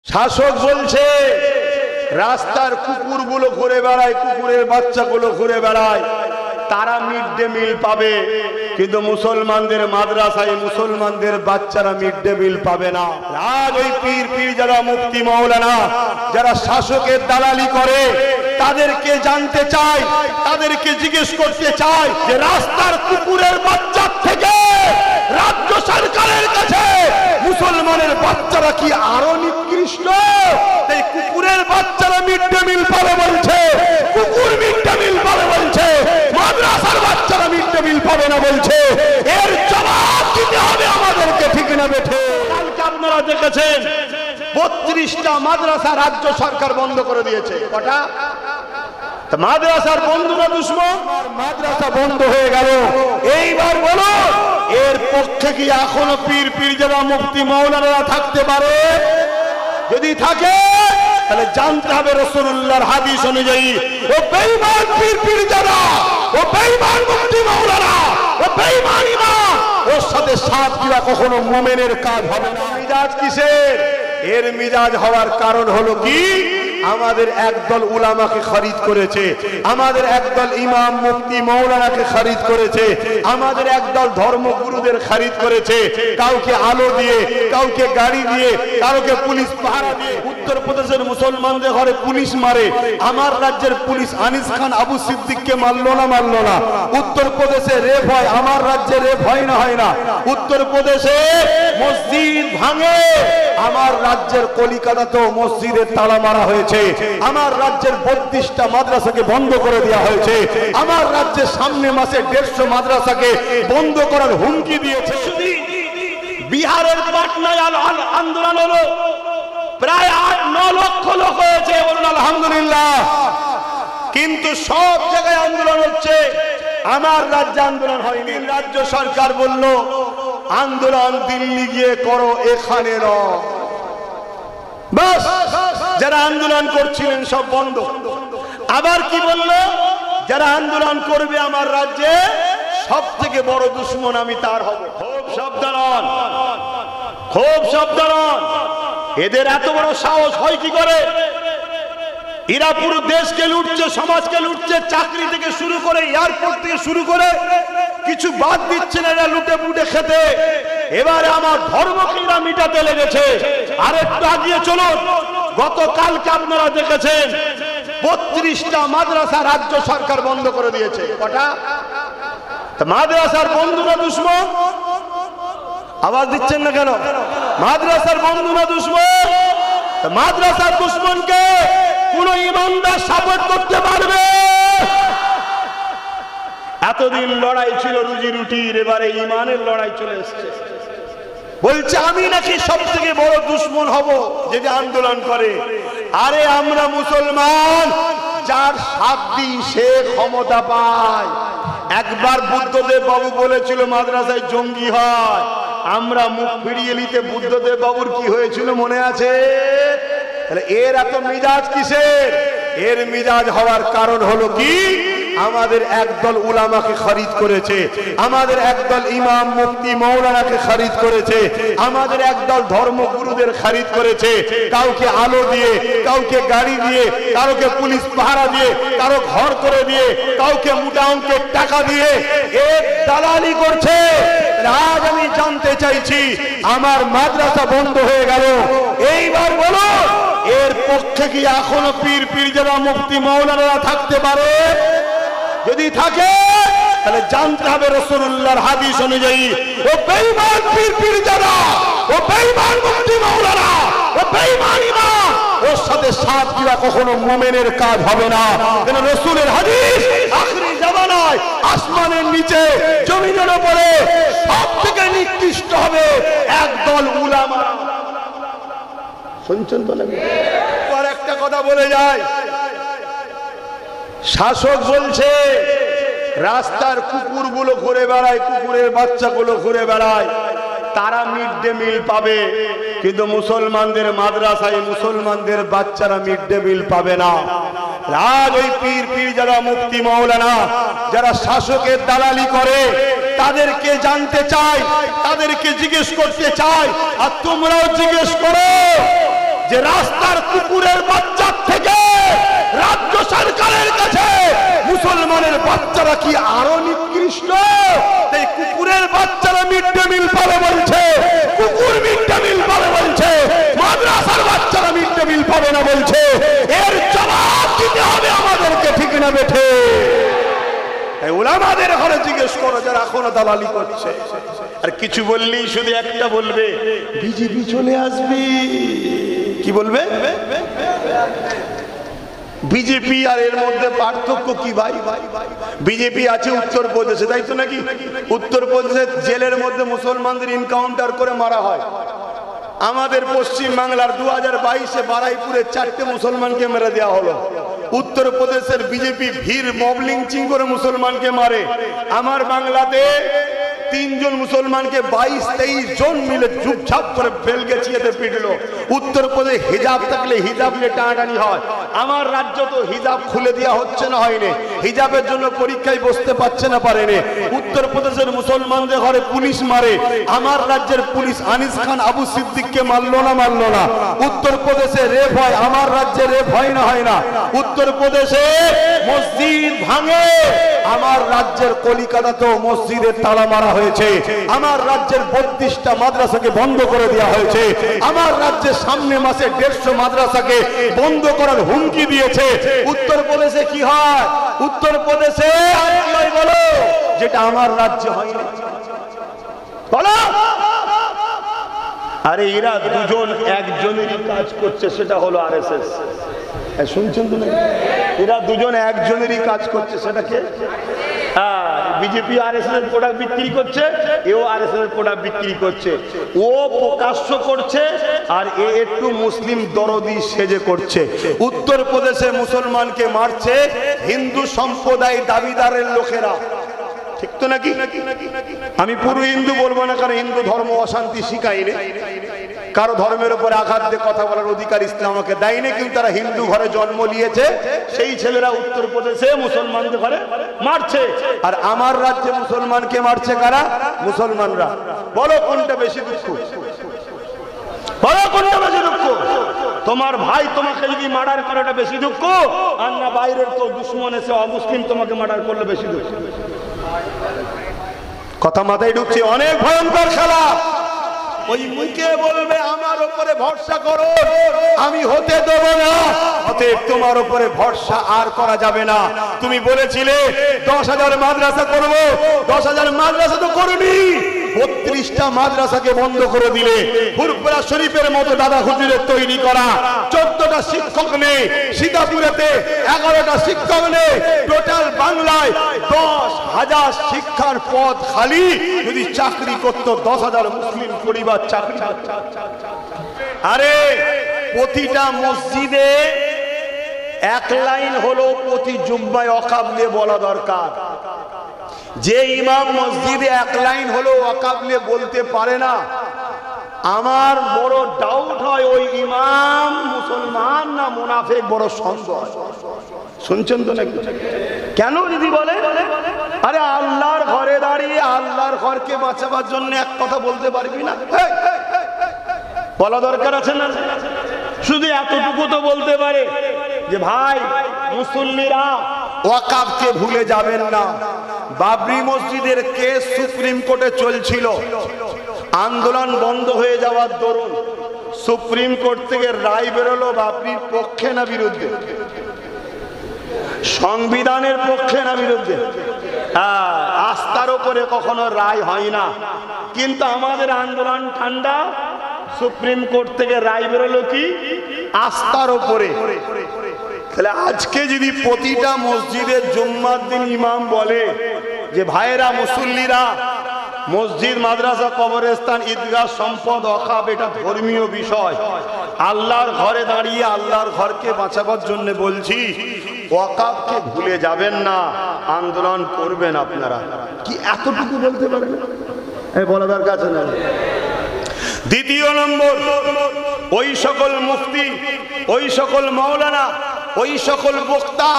শাসক বলছে রাস্তার কুকুরগুলো ঘুরে বেড়ায়, কুকুরের বাচ্চাগুলো ঘুরে বেড়ায়, তারা মিড ডে মিল পাবে, কিন্তু মুসলমানদের মাদ্রাসায় মুসলমানদের বাচ্চারা মিড ডে মিল পাবে না। আজ ওই পীর যারা মুফতি মাওলানা যারা শাসকের দালালি করে তাদেরকে জানতে চাই, তাদেরকে জিজ্ঞেস করতে চাই যে রাস্তার কুকুরের বাচ্চা থেকে রাজ্য সরকারের কাছে মুসলমানের বাচ্চারা কি আরো নিকৃষ্ট? এই কুকুরের বাচ্চারা মিড ডে মিল পাবে বলছে, কুকুর মিড ডে মিল পাবে বলছে, মাদ্রাসার বাচ্চারা মিড ডে মিল পাবে না বলছে। এর জবাব দিতে হবে আমাদেরকে, ঠিক না বেঠে? কালকে আপনারা দেখেছেন 32টা মাদ্রাসা রাজ্য সরকার বন্ধ করে দিয়েছে। কটা? মাদ্রাসার বন্ধুরা দুশ্মন, মাদ্রাসা বন্ধ হয়ে গেল। এইবার বলো এর পক্ষে কি এখনো পীর যারা মুফতি মাওলানা থাকতে পারে? যদি থাকে তাহলে জানতে হবে রাসূলুল্লাহর হাদিস অনুযায়ী ও বেঈমান পীর যারা, ও বেঈমান মুফতি মাওলানা, ও বেঈমান ইমাম, ওর সাথে সাথ দিবা কখনো মুমিনের কাজ হবে না। মিজাজ কিসের? এর মিজাজ হওয়ার কারণ হলো কি? আমাদের একদল উলামাকে খরিদ করেছে, আমাদের একদল ইমাম মুফতি মাওলানাকে খরিদ করেছে, আমাদের একদল ধর্মগুরুদের খরিদ করেছে, কাউকে আলো দিয়ে, কাউকে গাড়ি দিয়ে, কাউকে পুলিশ পাহারা দিয়ে। উত্তরপ্রদেশের মুসলমানদের ঘরে পুলিশ মারে, আমার রাজ্যের পুলিশ আনিস খান আবু সিদ্দিককে মারলো না। উত্তরপ্রদেশে রেপ হয়, আমার রাজ্যে রেপ হয় না। উত্তরপ্রদেশে মসজিদ ভাঙে, আমার রাজ্যের কলিকাতাতেও মসজিদের তালা মারা হয়েছে। আমার রাজ্যের 32টা মাদ্রাসাকে বন্ধ করে দেওয়া হয়েছে। আমার রাজ্যের সামনে মাসে 150 মাদ্রাসাকে বন্ধ করার হুমকি দিয়েছে। বিহারের পাটনায় আন্দোলন হলো, প্রায় 8-9 লক্ষ লোক হয়েছে, বলুন আলহামদুলিল্লাহ। কিন্তু সব জায়গায় আন্দোলন হচ্ছে, আমার রাজ্যে আন্দোলন হয়নি। রাজ্য সরকার বলল আন্দোলন দিল্লি গিয়ে করো, এখানে নয়। বাস, যারা আন্দোলন করছিলেন সব বন্ধ। আবার কি বললো? যারা আন্দোলন করবে আমার রাজ্যে সব থেকে বড় দুশ্মন আমি তার হব। খুব সাবধান, খুব সাবধান। এদের এত বড় সাহস হয় কি করে? এরা পুরো দেশকে লুটছে, সমাজকে লুটছে, চাকরি থেকে শুরু করে, এয়ারপোর্ট থেকে শুরু করে কিছু বাদ দিচ্ছে না এরা লুটে পুটে খেতে। এবারে আমার ধর্মকে এরা মিটাতে লেগেছে। আর একটু আগিয়ে চলুন, গতকালকে আপনারা দেখেছেন 32টা মাদ্রাসা রাজ্য সরকার বন্ধ করে দিয়েছে। কটা? মাদ্রাসার বন্ধুরা দুশ্মন, আওয়াজ দিচ্ছেন না কেন? মাদ্রাসার বন্ধুরা দুশ্মন। মাদ্রাসার দুশ্মনকে কোন ইমানদার সাপোর্ট করতে পারবে? এতদিন লড়াই ছিল রুজি রুটির, এবারে ইমানের লড়াই চলে এসেছে। বলছে আমি নাকি সব থেকে বড় দুশ্মন হব যদি আন্দোলন করে। আরে আমরা মুসলমান, যার সাথ দিই সে ক্ষমতা পায়। একবার বুদ্ধদেব বাবু বলেছিল মাদ্রাসায় জঙ্গি হয়, আমরা মুখ ফিরিয়ে নিতে বুদ্ধদেব বাবুর কি হয়েছিল মনে আছে? তাহলে এর এত মিজাজ কিসের? এর মিজাজ হওয়ার কারণ হলো কি? আমাদের একদল উলামাকে খরিদ করেছে, আমাদের একদল ইমাম মুফতি মাওলানাকে খরিদ করেছে, আমাদের একদল ধর্মগুরুদের খরিদ করেছে, কাউকে আলো দিয়ে, কাউকে গাড়ি দিয়ে, কাউকে পুলিশ পাহারা দিয়ে, কারো ঘর করে দিয়ে, কাউকে মোটা অঙ্কের টাকা দিয়ে এক দালালি করছে। আজ আমি জানতে চাইছি আমার মাদ্রাসা বন্ধ হয়ে গেল, এইবার বলো এর পক্ষে কি এখনো পীর যারা মুফতি মাওলানা থাকতে পারে? যদি থাকে তাহলে জানতে হবে রাসূলুল্লাহর হাদিস অনুযায়ী ও বেঈমান পীর যারা, ও বেঈমান মুফতি মাওলানা, ও বেঈমান ইমাম, ওর সাথে সাথ দিবা কখনো মুমিনের কাজ হবে না। কেন? রাসূলের হাদিস আখরি জামানায় আসমানের নিচে জমিনের উপরে সব থেকে নিকৃষ্ট হবে একদল উলামা। শুনছেন তো নাকি? আর একটা কথা বলে যায়, শাসক বলছে রাস্তার কুকুরগুলো ঘুরে বেড়ায়, কুকুরের বাচ্চাগুলো ঘুরে বেড়ায়, তারা মিড ডে মিল পাবে, কিন্তু মুসলমানদের মাদ্রাসায় মুসলমানদের বাচ্চারা মিড ডে মিল পাবে না। আজ ওই পীর যারা মুফতি মাওলানা যারা শাসকের দালালি করে তাদেরকে জানতে চাই, তাদেরকে জিজ্ঞেস করতে চাই, আর তোমরাও জিজ্ঞেস করো যে রাস্তার কুকুরের বাচ্চার থেকে রাজ্য সরকারের কাছে মুসলমানের বাচ্চারা কি আরো নিকৃষ্ট? এই কুকুরের বাচ্চারা মিড ডে মিল পাবে বলছে, কুকুর মিড ডে মিল পাবে বলছে, মাদ্রাসার বাচ্চারা মিড ডে মিল পাবে না বলছে। এর জবাব দিতে হবে আমাদেরকে, ঠিক না বেঠে? ওলামাদের ঘরে জিজ্ঞেস করো যারা এখনো দালালি করছে। আর কিছু বললেই শুধু একটা বলবে, বিজেপি চলে আসবে। কি বলবে? বিজেপি আর এর মধ্যে পার্থক্য কি ভাই? বিজেপি আছে উত্তরপ্রদেশে, তাই তো নাকি? উত্তরপ্রদেশের জেলের মধ্যে মুসলমানদের এনকাউন্টার করে মারা হয়। আমাদের পশ্চিম বাংলার 2022-এ বারাইপুরে 4টে মুসলমানকে মেরে দেওয়া হলো। উত্তরপ্রদেশের বিজেপি ভিড় মব লিঞ্চিং করে মুসলমানকে মারে। আমার বাংলাতে 3 জন মুসলমানকে 22-23 জন মিলে ঝুপঝাপ করে বেলগেছিয়াতে পিটলো। উত্তরপ্রদেশে হিজাব থাকলে হিজাব নিয়ে টানাটানি হয়। আমার রাজ্য তো হিজাব খুলে দেওয়া হচ্ছে না, হয়নি। হিজাবের জন্য পরীক্ষায় বসতে পারছে না, পারেনি। উত্তরপ্রদেশের মুসলমানদের ঘরে পুলিশ মারে। আমার রাজ্যের পুলিশ আনিস খান আবু সিদ্দিককে মারলো না? মারলো না। উত্তরপ্রদেশে রেপ হয়, আমার রাজ্যে রেপ হয় না? হয় না। উত্তরপ্রদেশে মসজিদ ভাঙে, আমার রাজ্যের কলিকাতাতেও মসজিদের তালা মারা হয়েছে। আমার রাজ্যের 32টা মাদ্রাসাকে বন্ধ করে দেওয়া হয়েছে। আমার রাজ্যের সামনে মাসে 150 মাদ্রাসাকে বন্ধ করার হুমকি দিয়েছে। উত্তরপ্রদেশে কি হয়? উত্তরপ্রদেশে আর কি হয় বলো, যেটা আমার রাজ্যে হয় না? বলো। আরে এরা দুজন একজনেরই কাজ করছে, সেটা হলো আরএসএস। শুনছেন তো নাকি? এরা দুজন একজনেরই কাজ করছে, সেটা কে? বিজেপি আরএসএস এর প্রোডাক্ট বিক্রি করছে, এও আরএসএস এর প্রোডাক্ট বিক্রি করছে। ও প্রকাশ্য করছে আর এ একটু মুসলিম দরদি সেজে করছে। উত্তরপ্রদেশে মুসলমানকে মারছে হিন্দু সম্প্রদায় দাবিদারের লোকেরা, ঠিক তো নাকি? আমি পুরো হিন্দু বলবো না, কারণ হিন্দু ধর্ম অশান্তি শিখাইনি। কারো ধর্মের উপরে আঘাত দিয়ে কথা বলার অধিকার ইসলাম আমাকে দেয়নি, কিন্তু তারা হিন্দু ঘরে জন্ম নিয়েছে। সেই ছেলেরা উত্তরপ্রদেশে মুসলমানদের ঘরে মারছে। আর আমার রাজ্যে মুসলমানকে মারছে কারা? মুসলমানরা। বলো কোনটা বেশি দুঃখ? বলো কোনটা বেশি দুঃখ? তোমার ভাই তোমাকে যদি মার্ডার করে ওটা বেশি দুঃখ, আর না বাইরের তো দুশ্মন এসে অমুসলিম তোমাকে মার্ডার করলে বেশি দুঃখ? কথা মাথায় ঢুকছে? অনেক ভয়ঙ্কর খেলা। ওই মুখে বলবে আমার উপরে ভরসা করো, আমি হতে দেব না। অতএব তোমার উপরে ভরসা আর করা যাবে না। তুমি বলেছিলে 10,000 মাদ্রাসা করব, 10,000 মাদ্রাসা তো করবি। 32টা মাদ্রাসাকে বন্ধ করে দিলে। ফুরফুরা শরীফের মতো দাদা হুজুরের তৈরি করা 14টা শিক্ষক নেই, সীতাপুরেতে 11টা শিক্ষক নেই। টোটাল বাংলায় 10,000 শিক্ষার পদ খালি। যদি চাকরি করত 10,000 মুসলিম পরিবার চাকরি। আরে প্রতিটা মসজিদে 1 লাইন হলো প্রতি জুম্মায় ওয়াকাব নিয়ে বলা দরকার। যে ইমাম মসজিদে 1 লাইন হলো ওয়াকাব নিয়ে বলতে পারে না, আমার বড় ডাউট হয় ওই ইমাম মুসলমান না মুনাফিক, বড় সন্দেহ। শুনছেন তো নাকি? কেন যদি বলে, আরে আল্লাহর ঘরে দাঁড়িয়ে আল্লাহর ঘরকে বাঁচাবার জন্য এক কথা বলতে পারবি না? বলা দরকার আছে না? শুধু এতটুকু তো বলতে পারে যে ভাই মুসল্লিরা ওয়াকাফকে ভুলে যাবেন না। বাবরি মসজিদের কেস সুপ্রিম কোর্টে চলছিল, আন্দোলন বন্ধ হয়ে যাওয়ার দরুন সুপ্রিম কোর্ট থেকে রায় বেরোলো বাবরির পক্ষে না বিরুদ্ধে? সংবিধানের পক্ষে না বিরুদ্ধে? আস্থার উপরে কখনো রায় হয় না, কিন্তু আমাদের আন্দোলন ঠান্ডা। সুপ্রিম কোর্ট থেকে রায় বেরোলো কি? আস্থার উপরে। তাহলে আজকে যদি প্রতিটা মসজিদের জুম্মার দিন ইমাম বলে যে ভাইরা মুসল্লিরা, মসজিদ মাদ্রাসা কবরস্থান ঈদগাহ সম্পদ ওয়াকাফ এটা ধর্মীয় বিষয়, আল্লাহর ঘরে দাঁড়িয়ে আল্লাহর ঘরকে বাঁচাবার জন্য বলছি, ওয়াকাফকে ভুলে যাবেন না, আন্দোলন করবেন আপনারা। কি এতটুকু বলতে পারেন? বলা দরকার আছে না? দ্বিতীয় নম্বর, ওই সকল মুফতি, ওই সকল মাওলানা, ওই সকল বক্তা,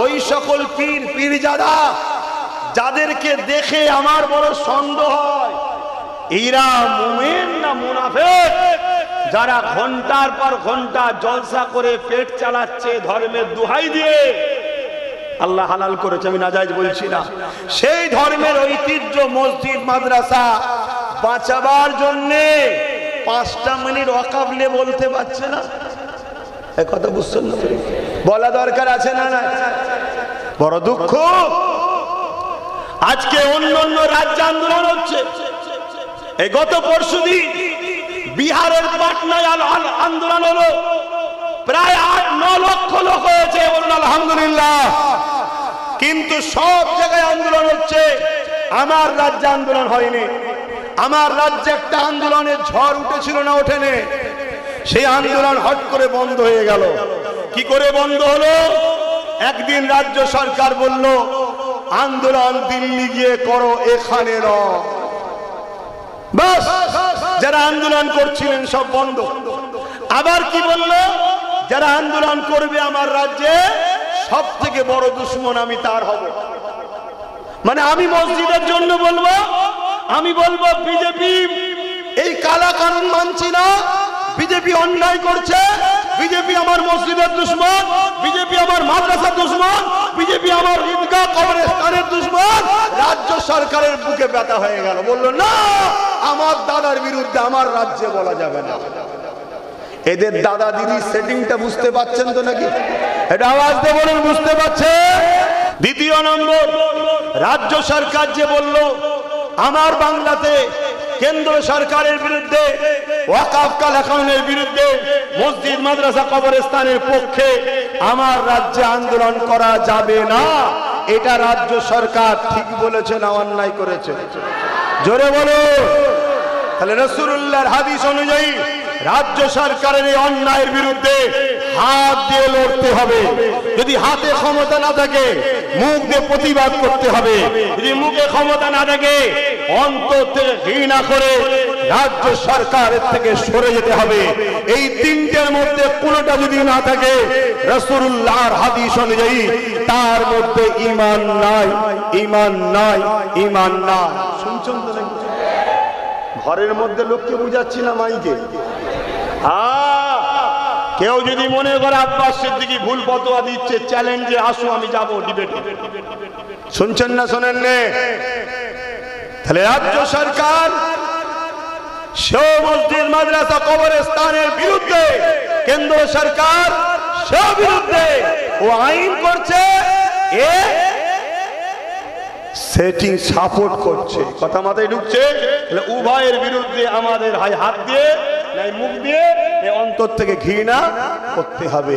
ওই সকল পীর পীরজাদা যাদেরকে দেখে আমার বড় সন্দেহ হয় এরা মুমিন না মুনাফিক, যারা ঘন্টার পর ঘন্টা জলসা করে পেট চালাচ্ছে ধর্মের দোহাই দিয়ে, আল্লাহ হালাল করেছে, আমি নাজায়েজ বলছি না, সেই ধর্মের ঐতিহ্য মসজিদ মাদ্রাসা বাঁচাবার জন্য 5টা মিনিট ওয়াকাফলে বলতে পারছে না। এই কথা বুঝছেন না? বলা দরকার আছে না? না, বড় দুঃখ। আজকে অন্য অন্য রাজ্যে আন্দোলন হচ্ছে। এই গত পরশুদিন বিহারের পাটনায় আন্দোলন হলো, প্রায় 8-9 লক্ষ লোক হয়েছে, বলুন আলহামদুলিল্লাহ। কিন্তু সব জায়গায় আন্দোলন হচ্ছে, আমার রাজ্যে আন্দোলন হয়নি। আমার রাজ্যে একটা আন্দোলনের ঝড় উঠেছিল না ওঠেনি? সেই আন্দোলন হট করে বন্ধ হয়ে গেল। কি করে বন্ধ হলো? একদিন রাজ্য সরকার বলল আন্দোলন দিল্লি গিয়ে করো, এখানে নয়। বাস, যারা আন্দোলন করছিলেন সব বন্ধ। আবার কি বলল? যারা আন্দোলন করবে আমার রাজ্যে সব থেকে বড় দুশ্মন আমি তার হব। মানে আমি মসজিদের জন্য বলবো, আমি বলবো বিজেপি এই কালা কানুন মানছি না, বিজেপি অন্যায় করছে, বিজেপি আমার মসজিদের দুশ্মন, বিজেপি আমার মাদ্রাসার দুশ্মন, বিজেপি আমার ঈদগাহ কবরস্থানের দুশ্মন। রাজ্য সরকারের বুকে ব্যথা হয়ে গেল, বললো না, আমার দাদার বিরুদ্ধে আমার রাজ্যে বলা যাবে না। এদের দাদা দিদি সেটিংটা বুঝতে পাচ্ছেন তো নাকি? এটা আওয়াজ দিয়ে বলুন, বুঝতে পারছে? দ্বিতীয় নম্বর, রাজ্য সরকার যে বলল আমার বাংলাতে কেন্দ্র সরকারের বিরুদ্ধে, ওয়াকফ কালাকানুনের বিরুদ্ধে, মসজিদ মাদ্রাসা কবরস্থানের পক্ষে আমার রাজ্যে আন্দোলন করা যাবে না, এটা রাজ্য সরকার ঠিক বলেছে না অন্যায় করেছে? জোরে বলো। তাহলে রাসূলুল্লাহর হাদিস অনুযায়ী রাজ্য সরকারের এই অন্যায়ের বিরুদ্ধে হাত দিয়ে লড়তে হবে। যদি হাতে ক্ষমতা না থাকে মুখ দিয়ে প্রতিবাদ করতে হবে। যদি মুখে ক্ষমতা না থাকে অন্তর থেকে ঘৃণা করে রাজ্য সরকারের থেকে সরে যেতে হবে। এই তিনটের মধ্যে কোনোটা যদি না থাকে রাসূলুল্লাহর হাদিস অনুযায়ী তার মধ্যে ঈমান নাই, ঈমান নাই, ঈমান নাই। শুনছেন তো নাকি? ঘরের মধ্যে লোককে বুঝাচ্ছি না মাইকে। কেউ যদি মনে করে আব্বাস সিদ্দিকী ভুল ফতোয়া দিচ্ছে, চ্যালেঞ্জে আসো, আমি যাবো ডিবেটে। শুনছেন না? শোনেন নে? তাহলে রাজ্য সরকার সে মসজিদ মাদ্রাসা কবরস্থানের বিরুদ্ধে, কেন্দ্র সরকার সে বিরুদ্ধে ও আইন করছে, এ সেটিং সাপোর্ট করছে। কথা মাথায় ঢুকছে? উভয়ের বিরুদ্ধে আমাদের হাত দিয়ে নাই মুখ দিয়ে অন্তর থেকে ঘৃণা করতে হবে।